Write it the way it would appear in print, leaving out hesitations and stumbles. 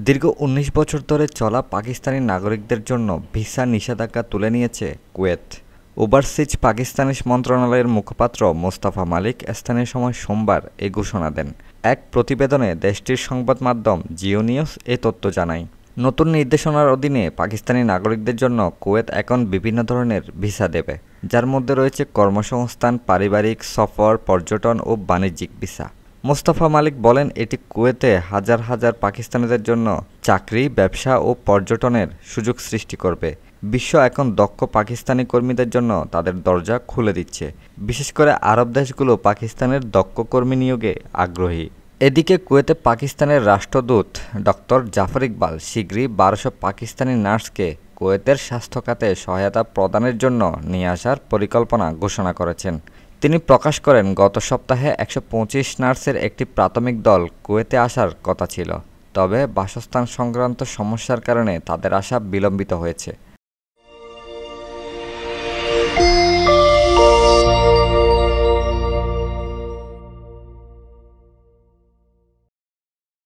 দীর্ঘ ১৯ বছর ধরে চলা পাকিস্তানি নাগরিকদের জন্য ভিসা নিষেধাজ্ঞা তুলে নিয়েছে কুয়েত। ওভারসিজ পাকিস্তানিস মন্ত্রণালয়ের মুখপাত্র মোস্তফা মালিক স্থানীয় সময় সোমবার এ ঘোষণা দেন। এক প্রতিবেদনে দেশটির সংবাদ মাধ্যম জিও নিউজ এ তথ্য জানায়। নতুন নির্দেশনার অধীনে পাকিস্তানি নাগরিকদের জন্য কুয়েত এখন বিভিন্ন ধরনের ভিসা দেবে, যার মধ্যে রয়েছে কর্মসংস্থান, পারিবারিক, সফর, পর্যটন ও বাণিজ্যিক ভিসা। মোস্তফা মালিক বলেন, এটি কুয়েতে হাজার হাজার পাকিস্তানিদের জন্য চাকরি, ব্যবসা ও পর্যটনের সুযোগ সৃষ্টি করবে। বিশ্ব এখন দক্ষ পাকিস্তানি কর্মীদের জন্য তাদের দরজা খুলে দিচ্ছে। বিশেষ করে আরব দেশগুলো পাকিস্তানের দক্ষ কর্মী নিয়োগে আগ্রহী। এদিকে কুয়েতে পাকিস্তানের রাষ্ট্রদূত ডক্টর জাফর ইকবাল শিগগিরই ১২০০ পাকিস্তানি নার্সকে কুয়েতের স্বাস্থ্য খাতে সহায়তা প্রদানের জন্য নিয়ে আসার পরিকল্পনা ঘোষণা করেছেন। তিনি প্রকাশ করেন, গত সপ্তাহে ১২৫ নার্সের একটি প্রাথমিক দল কুয়েতে আসার কথা ছিল, তবে বাসস্থান সংক্রান্ত সমস্যার কারণে তাদের আসা বিলম্বিত হয়েছে।